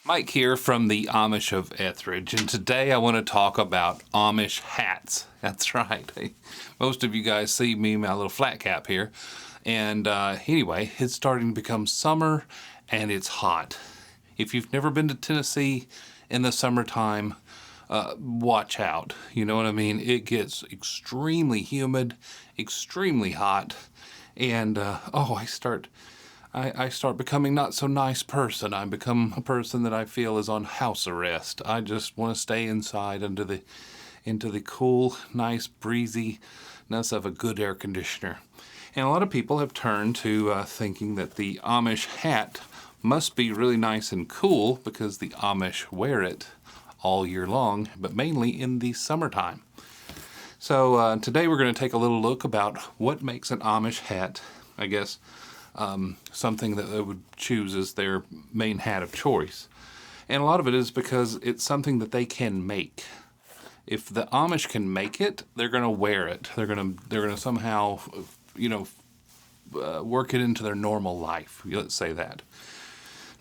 Mike here from the Amish of Ethridge, and today I want to talk about Amish hats. That's right. Most of you guys see me, my little flat cap here. And anyway, it's starting to become summer and it's hot. If you've never been to Tennessee in the summertime, watch out. You know what I mean? It gets extremely humid, extremely hot, and I start becoming not so nice person. I become a person that I feel is on house arrest. I just want to stay inside into the cool, nice breeziness of a good air conditioner. And a lot of people have turned to thinking that the Amish hat must be really nice and cool because the Amish wear it all year long, but mainly in the summertime. So today we're going to take a little look about what makes an Amish hat, I guess, something that they would choose as their main hat of choice. And a lot of it is because it's something that they can make. If the Amish can make it, they're going to wear it. They're going to somehow, work it into their normal life. Let's say that.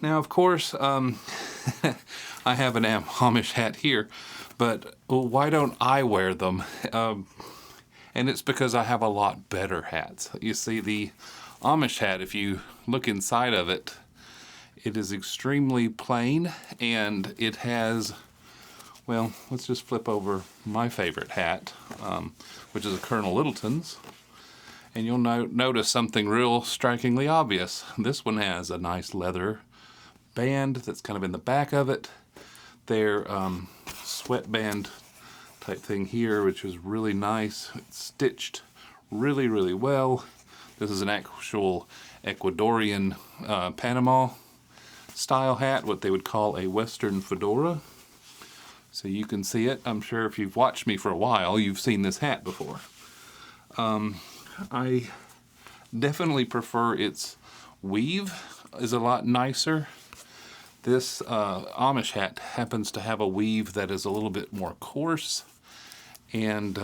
Now, of course, I have an Amish hat here, but why don't I wear them? And it's because I have a lot better hats. You see, the Amish hat, if you look inside of it, it is extremely plain, and it has, well, let's just flip over my favorite hat, which is a Colonel Littleton's, and you'll notice something real strikingly obvious. This one has a nice leather band that's kind of in the back of it. Their sweatband type thing here, which is really nice. It's stitched really, really well. This is an actual Ecuadorian Panama style hat, what they would call a Western fedora. So you can see it. I'm sure if you've watched me for a while, you've seen this hat before. I definitely prefer its weave is a lot nicer. This Amish hat happens to have a weave that is a little bit more coarse, and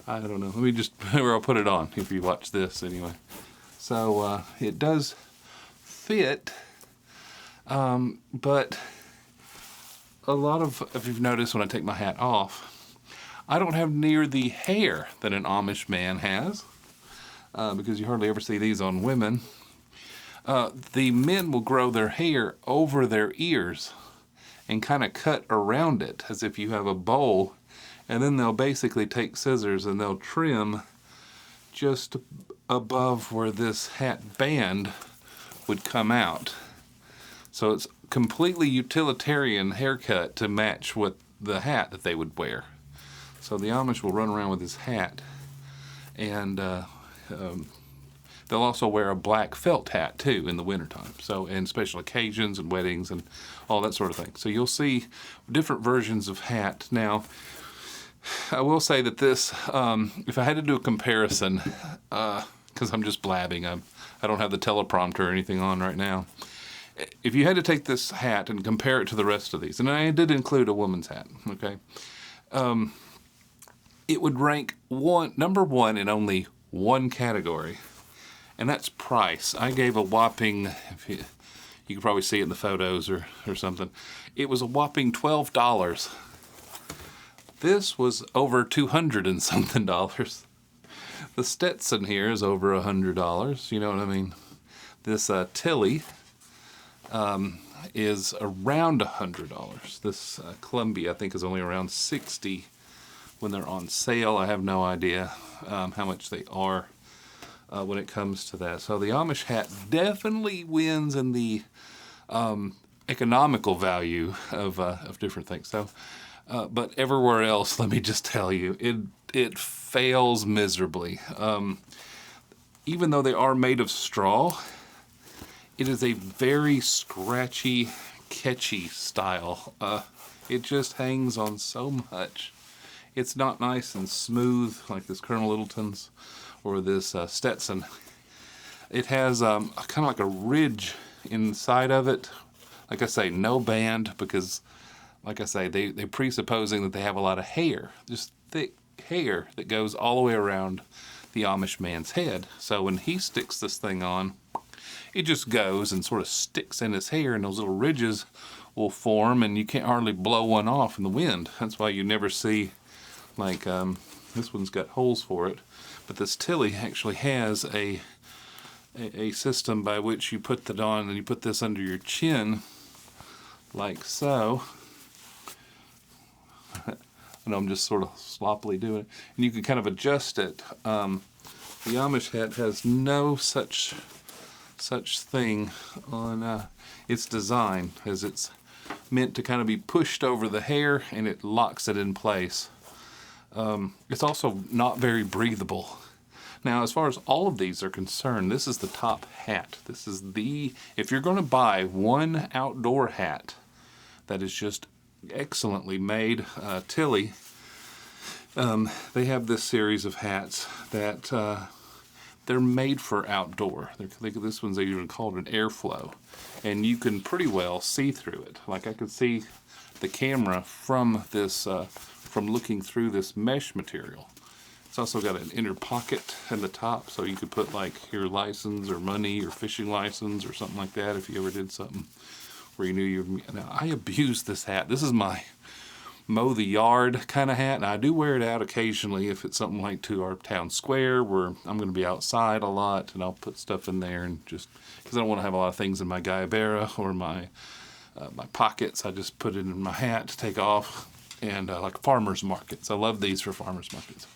I don't know. Let me just, where I'll put it on if you watch this anyway. So it does fit, but a lot of, if you've noticed when I take my hat off, I don't have near the hair that an Amish man has, because you hardly ever see these on women. The men will grow their hair over their ears and kind of cut around it as if you have a bowl. And then they'll basically take scissors and they'll trim just above where this hat band would come out. So it's completely utilitarian haircut to match with the hat that they would wear. So the Amish will run around with this hat, and they'll also wear a black felt hat too in the wintertime. So, and special occasions and weddings and all that sort of thing. So you'll see different versions of hat. Now, I will say that this, if I had to do a comparison, because I'm just blabbing, I don't have the teleprompter or anything on right now. If you had to take this hat and compare it to the rest of these, and I did include a woman's hat, okay, it would rank number one in only one category, and that's price. I gave a whopping, if you can probably see it in the photos or something, it was a whopping $12. This was over $200 and something dollars. The Stetson here is over $100. You know what I mean? This Tilly is around $100. This Columbia, I think, is only around $60 when they're on sale. I have no idea how much they are when it comes to that. So the Amish hat definitely wins in the economical value of different things. So. But everywhere else, let me just tell you, it fails miserably. Even though they are made of straw, it is a very scratchy, catchy style. It just hangs on so much. It's not nice and smooth like this Colonel Littleton's or this Stetson. It has kind of like a ridge inside of it. Like I say, no band, because like I say, they're presupposing that they have a lot of hair, just thick hair that goes all the way around the Amish man's head. So when he sticks this thing on, it just goes and sort of sticks in his hair, and those little ridges will form, and you can't hardly blow one off in the wind. That's why you never see, like, this one's got holes for it, but this Tilly actually has a system by which you put that on, and you put this under your chin, like so. I know I'm just sort of sloppily doing it, and you can kind of adjust it. The Amish hat has no such thing on its design, as it's meant to kind of be pushed over the hair, and it locks it in place. It's also not very breathable. Now, as far as all of these are concerned, this is the top hat. This is if you're going to buy one outdoor hat that is just excellently made, Tilly, they have this series of hats that they're made for outdoor. This one's even called an airflow, and you can pretty well see through it. Like, I could see the camera from this, from looking through this mesh material. It's also got an inner pocket in the top, so you could put like your license or money or fishing license or something like that if you ever did something where you knew you were. Now, I abuse this hat. This is my mow the yard kind of hat, and I do wear it out occasionally if it's something like to our town square where I'm going to be outside a lot, and I'll put stuff in there, and just because I don't want to have a lot of things in my Guayabera or my pockets, I just put it in my hat to take off. And like farmers markets, I love these for farmers markets,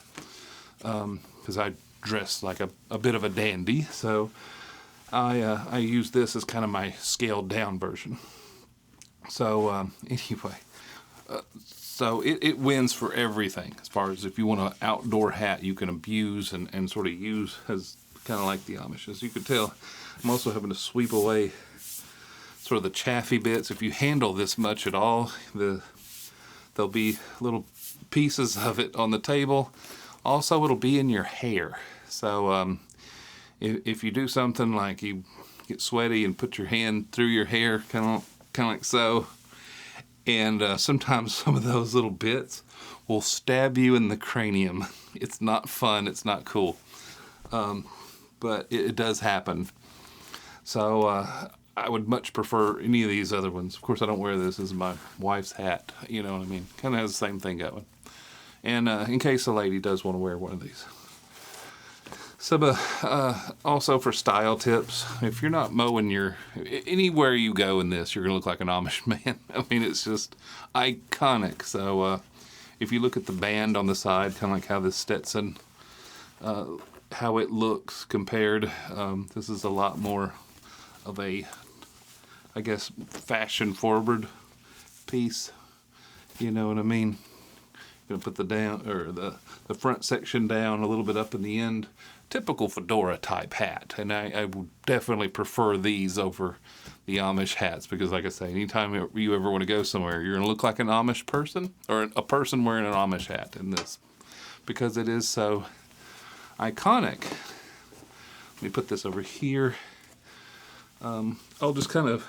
because I dress like a bit of a dandy, so I use this as kind of my scaled down version. So anyway, so it wins for everything, as far as if you want an outdoor hat you can abuse and sort of use as kind of like the Amish. As you can tell, I'm also having to sweep away sort of the chaffy bits. If you handle this much at all, there'll be little pieces of it on the table. Also, it'll be in your hair. So if you do something like you get sweaty and put your hand through your hair, kind of like so, and sometimes some of those little bits will stab you in the cranium. It's not fun. It's not cool. But it does happen. So I would much prefer any of these other ones. Of course, I don't wear this as my wife's hat. You know what I mean? Kind of has the same thing going. And in case a lady does want to wear one of these. So, also for style tips, if you're not mowing anywhere you go in this, you're going to look like an Amish man. I mean, it's just iconic. So, if you look at the band on the side, kind of like how this Stetson, how it looks compared, this is a lot more of a, I guess, fashion forward piece. You know what I mean? Going to put the front section down a little bit up in the end. Typical fedora type hat, and I would definitely prefer these over the Amish hats, because, like I say, anytime you ever want to go somewhere, you're going to look like an Amish person, or a person wearing an Amish hat in this, because it is so iconic. Let me put this over here. I'll just kind of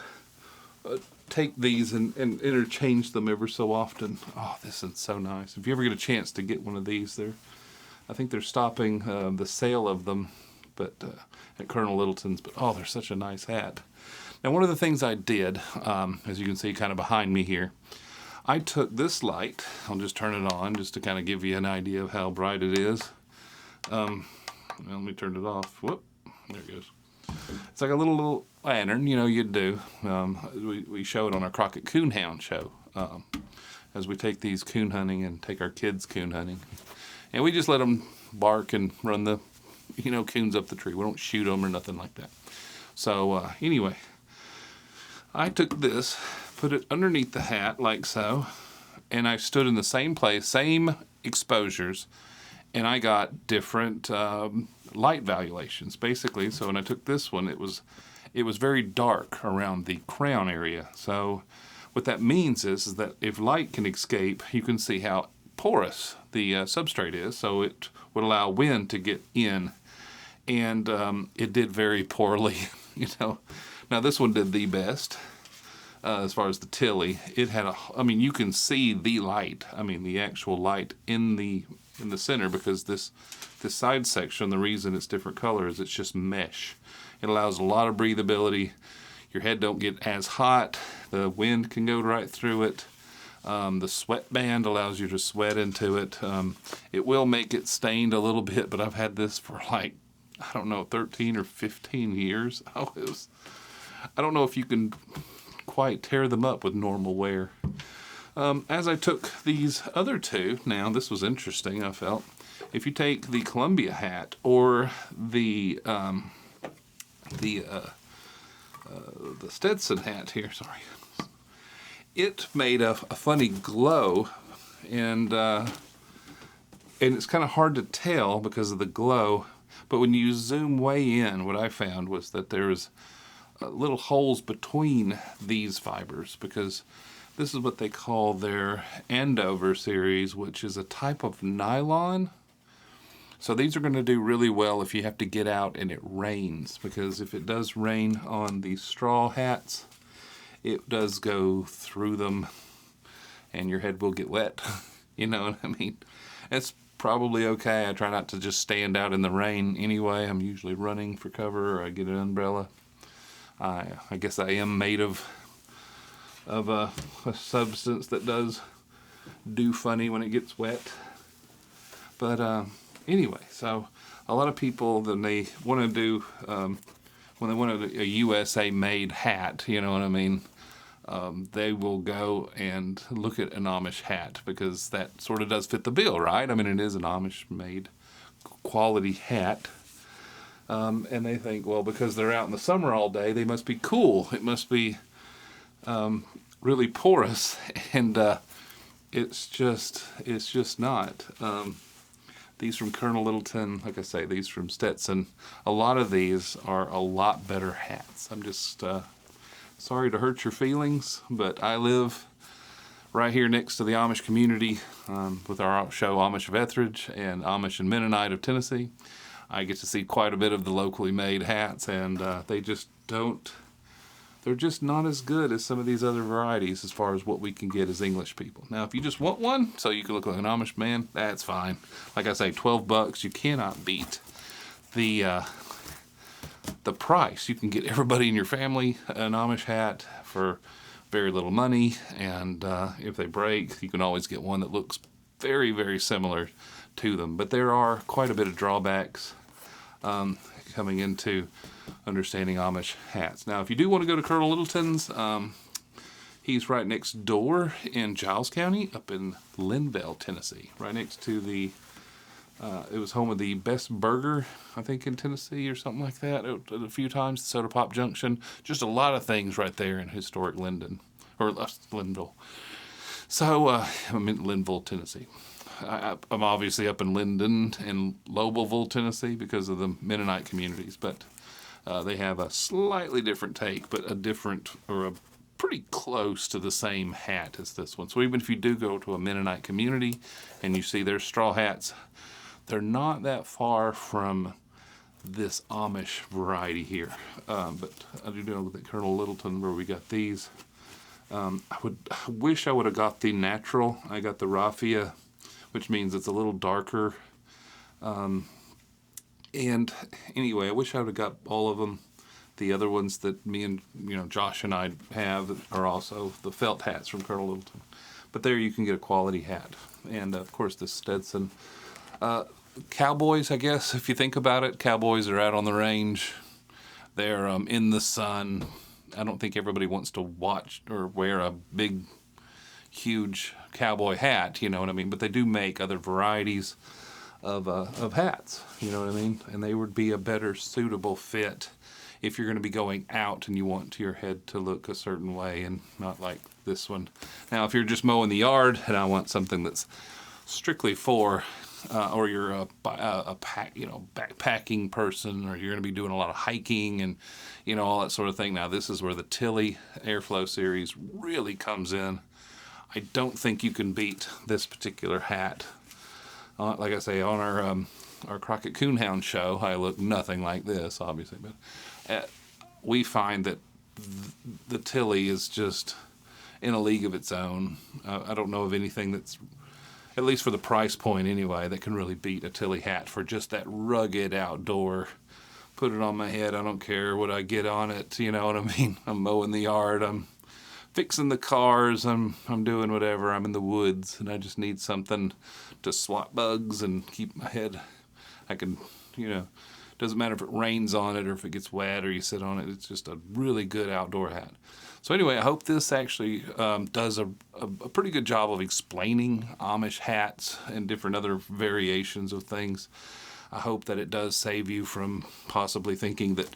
take these and interchange them ever so often. Oh, this is so nice. If you ever get a chance to get one of these, I think they're stopping the sale of them, but at Colonel Littleton's. But oh, they're such a nice hat. Now, one of the things I did, as you can see kind of behind me here, I took this light. I'll just turn it on just to kind of give you an idea of how bright it is. Well, let me turn it off. Whoop, there it goes. It's like a little lantern, you'd do. We show it on our Crockett Coonhound show, as we take these coon hunting and take our kids coon hunting. And we just let them bark and run the, coons up the tree. We don't shoot them or nothing like that. So anyway, I took this, put it underneath the hat like so, and I stood in the same place, same exposures, and I got different light valuations, basically. So when I took this one, it was very dark around the crown area. So what that means is that if light can escape, you can see how porous the substrate is, so it would allow wind to get in. And it did very poorly, Now this one did the best as far as the Tilly. It had you can see the light, the actual light in the center, because this side section, the reason it's different color is it's just mesh. It allows a lot of breathability. Your head don't get as hot. The wind can go right through it. The sweatband allows you to sweat into it. It will make it stained a little bit, but I've had this for like, I don't know, 13 or 15 years. I don't know if you can quite tear them up with normal wear. As I took these other two, now this was interesting, I felt. If you take the Columbia hat or the Stetson hat here, sorry, it made a funny glow, and it's kind of hard to tell because of the glow, but when you zoom way in, what I found was that there's little holes between these fibers, because this is what they call their Andover series, which is a type of nylon. So these are going to do really well if you have to get out and it rains, because if it does rain on these straw hats, it does go through them and your head will get wet. You know what I mean? It's probably okay. I try not to just stand out in the rain anyway. I'm usually running for cover, or I get an umbrella. I guess I am made of a substance that does do funny when it gets wet. But anyway, so a lot of people, then they want to do, when they want a USA made hat, you know what I mean, they will go and look at an Amish hat, because that sort of does fit the bill, right? I mean, it is an Amish made quality hat. And they think, well, because they're out in the summer all day, they must be cool. It must be really porous, and it's just not. These from Colonel Littleton, like I say, these from Stetson, a lot of these are a lot better hats. I'm just sorry to hurt your feelings, but I live right here next to the Amish community with our show Amish of Ethridge and Amish and Mennonite of Tennessee. I get to see quite a bit of the locally made hats, and they're just not as good as some of these other varieties as far as what we can get as English people. Now, if you just want one so you can look like an Amish man, that's fine. Like I say, $12, you cannot beat the price. You can get everybody in your family an Amish hat for very little money, and if they break, you can always get one that looks very, very similar to them. But there are quite a bit of drawbacks coming into understanding Amish hats. Now, if you do want to go to Colonel Littleton's, he's right next door in Giles County, up in Linville, Tennessee, right next to the it was home of the best burger, I think, in Tennessee or something like that, a few times, the Soda Pop Junction. Just a lot of things right there in historic Linden, or Linville. So, I'm in Linville, Tennessee. I'm obviously up in Linden and Lobelville, Tennessee, because of the Mennonite communities, but they have a slightly different take, but a different, or a pretty close to the same hat as this one. So even if you do go to a Mennonite community and you see their straw hats, they're not that far from this Amish variety here. But I do know that Colonel Littleton, where we got these, I wish I would have got the natural. I got the raffia, which means it's a little darker. And anyway, I wish I would have got all of them. The other ones that me and Josh and I have are also the felt hats from Colonel Littleton. But there you can get a quality hat. And of course the Stetson. Cowboys, I guess, if you think about it, cowboys are out on the range. They're in the sun. I don't think everybody wants to watch or wear a big, huge cowboy hat, you know what I mean? But they do make other varieties of hats, you know what I mean? And they would be a better suitable fit if you're going to be going out and you want your head to look a certain way and not like this one. Now, if you're just mowing the yard and I want something that's strictly for, or you're a backpacking person, or you're going to be doing a lot of hiking and, all that sort of thing. Now, this is where the Tilly Airflow series really comes in. I don't think you can beat this particular hat. Like I say, on our Crockett Coonhound show, I look nothing like this, obviously, but we find that the Tilly is just in a league of its own. I don't know of anything that's, at least for the price point anyway, that can really beat a Tilly hat for just that rugged outdoor put it on my head. I don't care what I get on it. You know what I mean? I'm mowing the yard. I'm fixing the cars. I'm doing whatever. I'm in the woods, and I just need something to swat bugs and keep my head. I can, doesn't matter if it rains on it or if it gets wet or you sit on it. It's just a really good outdoor hat. So anyway, I hope this actually does a pretty good job of explaining Amish hats and different other variations of things. I hope that it does save you from possibly thinking that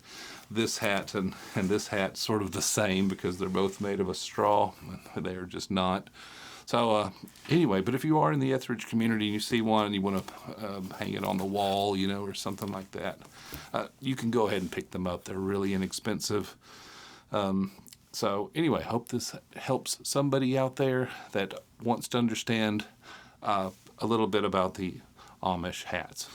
this hat and this hat's sort of the same because they're both made of a straw. They are just not. So anyway, but if you are in the Ethridge community and you see one and you want to hang it on the wall, or something like that, you can go ahead and pick them up. They're really inexpensive. So anyway, hope this helps somebody out there that wants to understand a little bit about the Amish hats.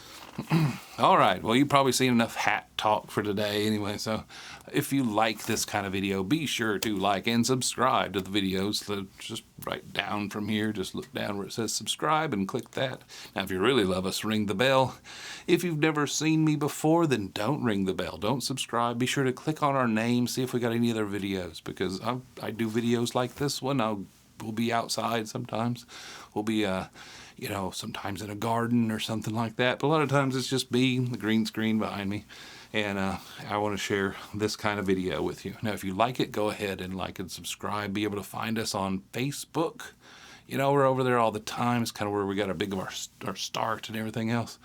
All right, well, you've probably seen enough hat talk for today anyway, so if you like this kind of video, be sure to like and subscribe to the videos. Just right down from here, just look down where it says subscribe and click that. Now, if you really love us, ring the bell. If you've never seen me before, then don't ring the bell. Don't subscribe. Be sure to click on our name, see if we got any other videos, because I do videos like this one. We'll be outside sometimes. We'll be sometimes in a garden or something like that. But a lot of times it's just the green screen behind me. And I want to share this kind of video with you. Now, if you like it, go ahead and like and subscribe. Be able to find us on Facebook. We're over there all the time. It's kind of where we got our start and everything else.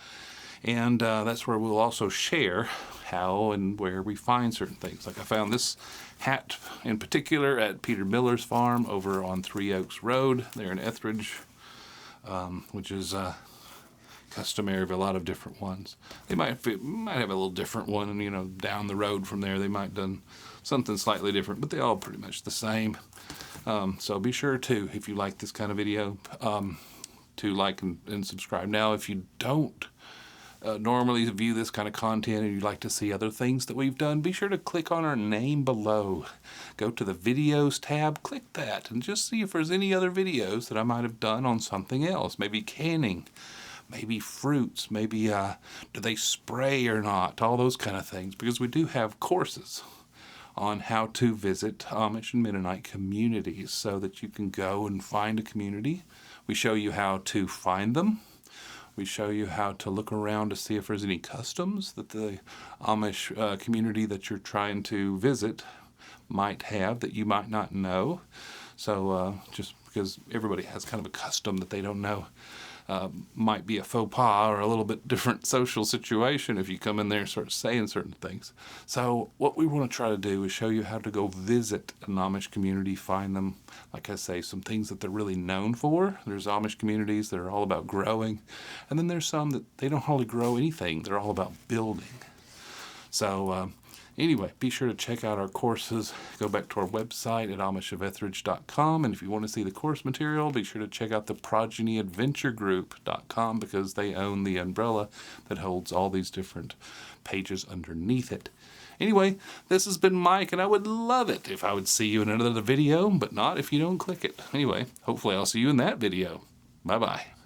And that's where we'll also share how and where we find certain things. Like I found this hat in particular at Peter Miller's farm over on Three Oaks Road there in Ethridge, which is customary of a lot of different ones. They might have a little different one, down the road from there. They might have done something slightly different, but they're all pretty much the same. So be sure to, if you like this kind of video, to like and subscribe. Now, if you don't normally view this kind of content and you'd like to see other things that we've done, be sure to click on our name below. Go to the videos tab, click that, and just see if there's any other videos that I might have done on something else. Maybe canning, maybe fruits, maybe do they spray or not, all those kind of things, because we do have courses on how to visit Amish and Mennonite communities so that you can go and find a community. We show you how to find them. We show you how to look around to see if there's any customs that the Amish community that you're trying to visit might have that you might not know. So just because everybody has kind of a custom that they don't know, might be a faux pas or a little bit different social situation if you come in there and start saying certain things. So what we want to try to do is show you how to go visit an Amish community, find them, like I say, some things that they're really known for. There's Amish communities that are all about growing, and then there's some that they don't hardly grow anything. They're all about building. So anyway, be sure to check out our courses. Go back to our website at amishofethridge.com, and if you want to see the course material, be sure to check out the progenyadventuregroup.com because they own the umbrella that holds all these different pages underneath it. Anyway, this has been Mike, and I would love it if I would see you in another video, but not if you don't click it. Anyway, hopefully I'll see you in that video. Bye-bye.